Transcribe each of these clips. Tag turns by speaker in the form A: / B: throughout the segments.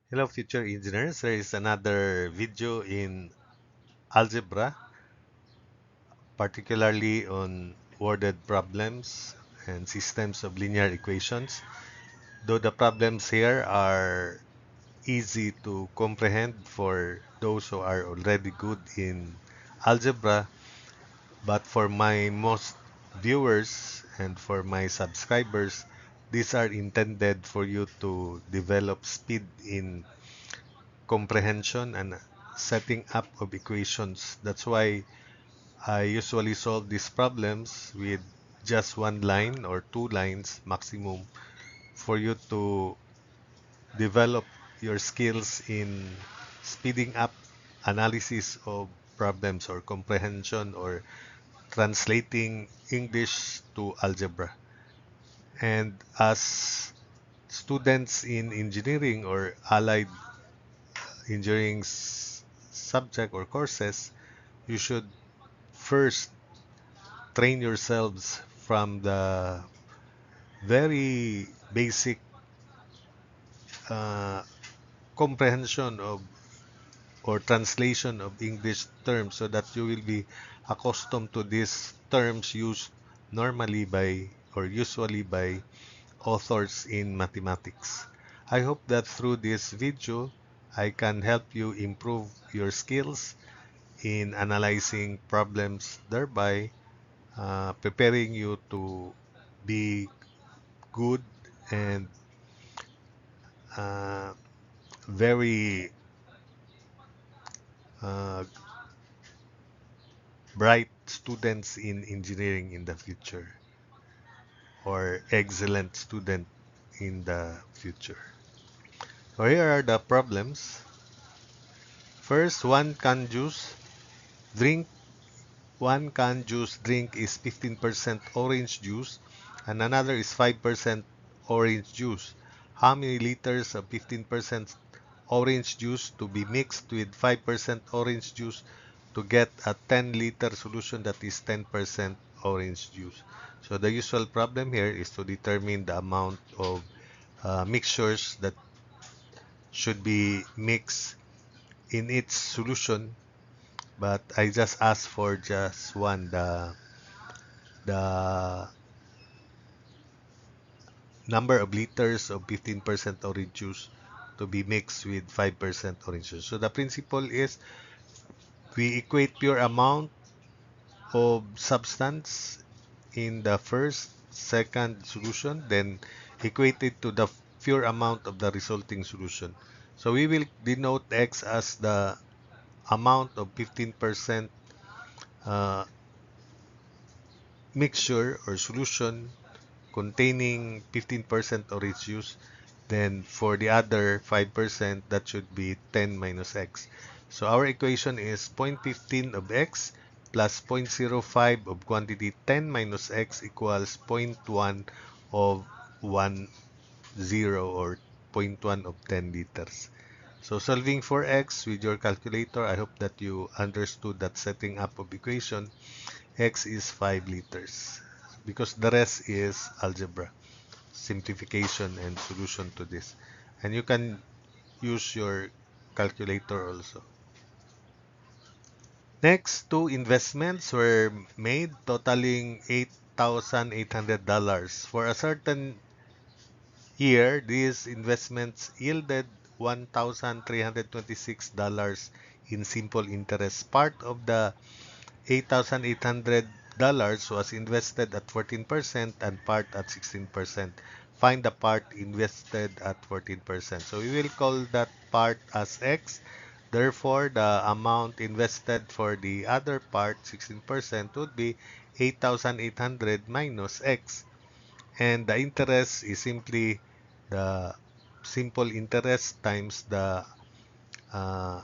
A: Hello, future engineers. There is another video in algebra, particularly on worded problems and systems of linear equations. Though the problems here are easy to comprehend for those who are already good in algebra, but for my most viewers and for my subscribers, these are intended for you to develop speed in comprehension and setting up of equations. That's why I usually solve these problems with just one line or two lines maximum for you to develop your skills in speeding up analysis of problems or comprehension or translating English to algebra. And as students in engineering or allied engineering subject or courses, you should first train yourselves from the very basic uh, comprehension of or translation of English terms so that you will be accustomed to these terms used normally by or usually by authors in mathematics. I hope that through this video, I can help you improve your skills in analyzing problems, thereby preparing you to be good and uh, very uh, bright students in engineering in the future or excellent student in the future. So here are the problems. First, one can juice drink is 15% orange juice and another is 5% orange juice. How many liters of 15% orange juice to be mixed with 5% orange juice to get a 10-liter solution that is 10% orange juice? So the usual problem here is to determine the amount of mixtures that should be mixed in each solution, but I just asked for just one, the number of liters of 15% orange juice to be mixed with 5% orange juice. So the principle is we equate pure amount of substance in the first, second solution, then equate it to the pure amount of the resulting solution. So we will denote X as the amount of 15% uh, mixture or solution containing 15% orange juice. Then for the other 5%, that should be 10 minus x. So our equation is 0.15 of x plus 0.05 of quantity 10 minus x equals 0.1 of 10 or zero point 0.1 of 10 liters. So solving for x with your calculator, I hope that you understood that setting up of equation, x is 5 liters because the rest is algebra, simplification and solution to this. And you can use your calculator also. Next, two investments were made totaling $8,800. For a certain year, these investments yielded $1,326 in simple interest. Part of the $8,800 was invested at 14% and part at 16%. Find the part invested at 14%. So we will call that part as X. Therefore, the amount invested for the other part, 16%, would be 8,800 minus X. And the interest is simply the simple interest times the uh,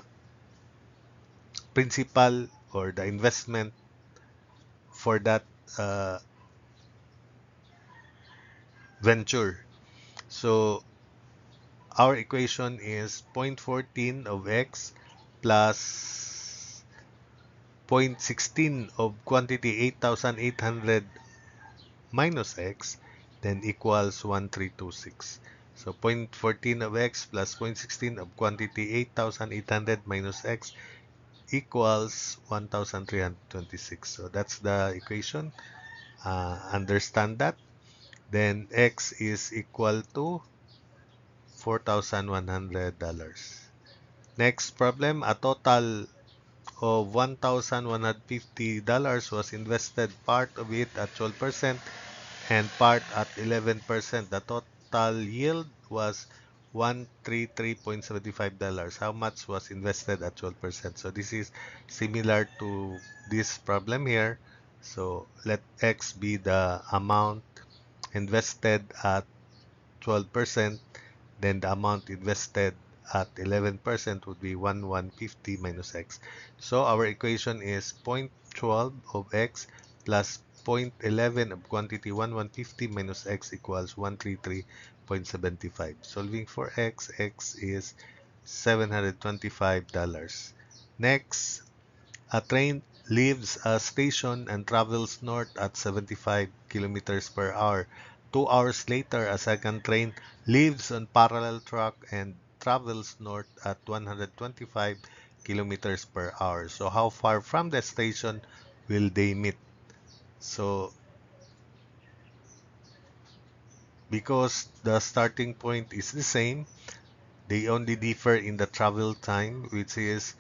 A: principal or the investment for that uh, venture. So our equation is 0.14 of x plus 0.16 of quantity 8,800 minus x, then equals 1326. So 0.14 of x plus 0.16 of quantity 8,800 minus x equals 1,326. So that's the equation. Understand that. Then x is equal to $4,100. Next problem, a total of $1,150 was invested, part of it at 12% and part at 11%. The total yield was $133.75. How much was invested at 12%? So this is similar to this problem here. So let X be the amount invested at 12%, then the amount invested at 11% would be 1,150 minus x. So our equation is 0.12 of x plus 0.11 of quantity 1,150 minus x equals 133.75. Solving for x, x is $725. Next, a train leaves a station and travels north at 75 kilometers per hour. 2 hours later, a second train leaves on parallel track and travels north at 125 kilometers per hour. So how far from the station will they meet? So because the starting point is the same, they only differ in the travel time, which is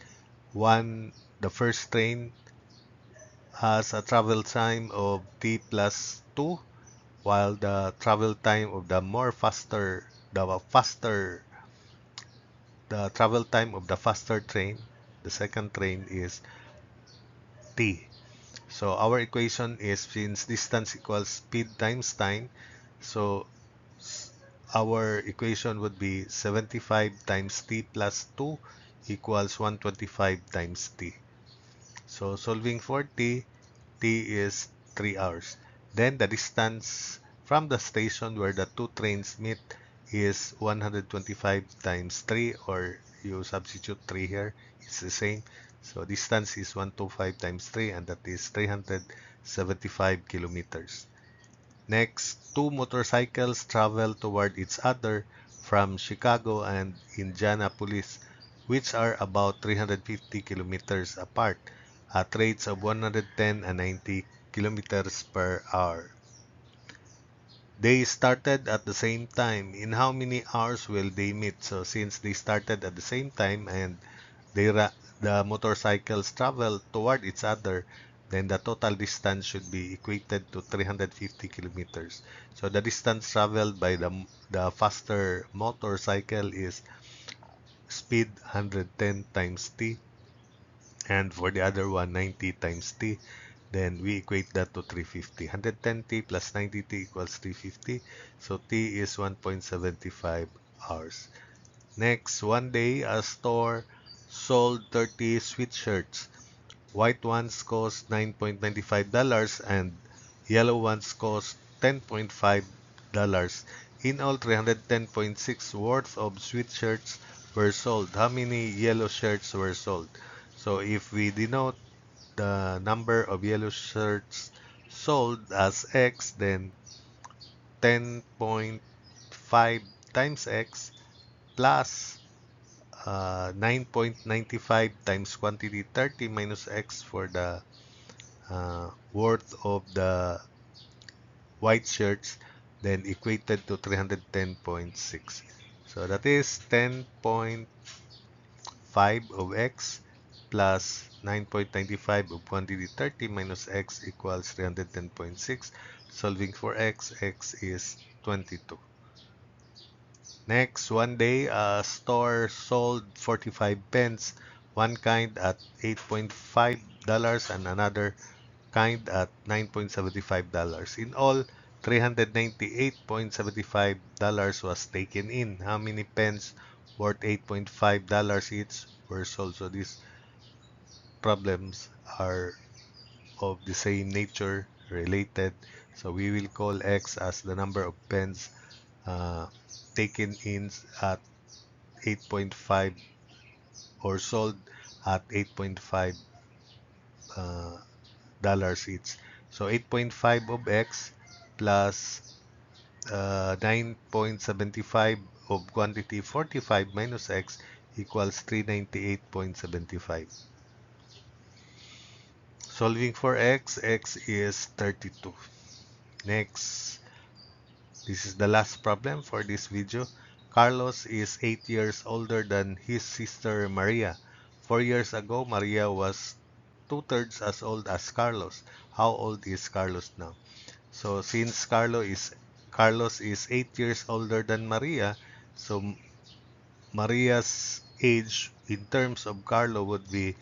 A: the first train has a travel time of t plus 2, while the travel time of the travel time of the faster train, the second train, is t. So our equation is, since distance equals speed times time, so our equation would be 75 times t plus 2 equals 125 times t. So solving for t, t is 3 hours. Then the distance from the station where the two trains meet is 125 times 3, or you substitute 3 here, it's the same. So distance is 125 times 3, and that is 375 kilometers. Next, two motorcycles travel toward each other from Chicago and Indianapolis, which are about 350 kilometers apart, at rates of 110 and 90 kilometers per hour. They started at the same time. In how many hours will they meet? So since they started at the same time and the motorcycles travel toward each other, then the total distance should be equated to 350 kilometers. So the distance traveled by the faster motorcycle is speed 110 times t, and for the other one 90 times t. Then we equate that to 350. 110t plus 90t equals 350. So t is 1.75 hours. Next, one day a store sold 30 sweatshirts. White ones cost $9.95 and yellow ones cost $10.5. In all, 310.6 worth of sweatshirts were sold. How many yellow shirts were sold? So if we denote the number of yellow shirts sold as X, then 10.5 times X plus 9.95 times quantity 30 minus X for the worth of the white shirts, then equated to 310.6. So that is 10.5 of X plus 9.95 of quantity 30 minus X equals 310.6. Solving for X, X is 22. Next, one day, a store sold 45 pens, one kind at $8.5 and another kind at $9.75. In all, $398.75 was taken in. How many pens worth $8.5 each were sold? So these problems are of the same nature, related. So we will call X as the number of pens uh, taken in at 8.5 or sold at 8.5 dollars each. So 8.5 of X plus 9.75 of quantity 45 minus x equals 398.75. Solving for x, x is 32. Next, this is the last problem for this video. Carlos is 8 years older than his sister Maria. 4 years ago, Maria was two-thirds as old as Carlos. How old is Carlos now? So since Carlos is 8 years older than Maria, so Maria's age in terms of Carlo would be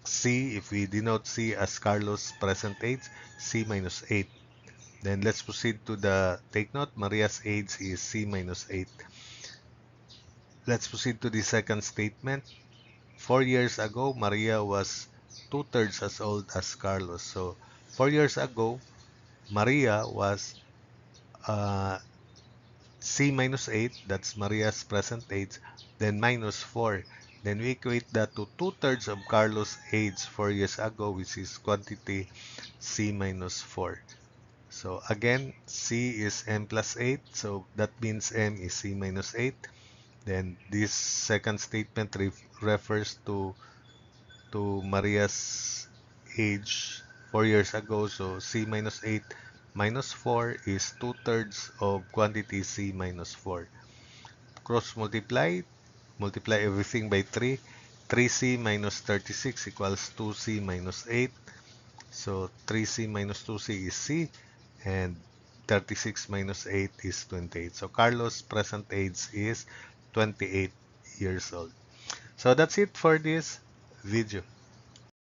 A: C. If we denote C as Carlos' present age, C minus 8. Then let's proceed to the take note. Maria's age is C minus 8. Let's proceed to the second statement. 4 years ago, Maria was two-thirds as old as Carlos. So 4 years ago, Maria was uh, C minus 8, that's Maria's present age, then minus 4. Then we equate that to two-thirds of Carlos' age 4 years ago, which is quantity C minus 4. So again, C is M plus 8, so that means M is C minus 8. Then this second statement refers to Maria's age 4 years ago, so C minus 8 minus 4 is two-thirds of quantity C minus 4. Cross multiply everything by 3. 3C minus 36 equals 2C minus 8. So 3C minus 2C is C, and 36 minus 8 is 28. So Carlos' present age is 28 years old. So that's it for this video.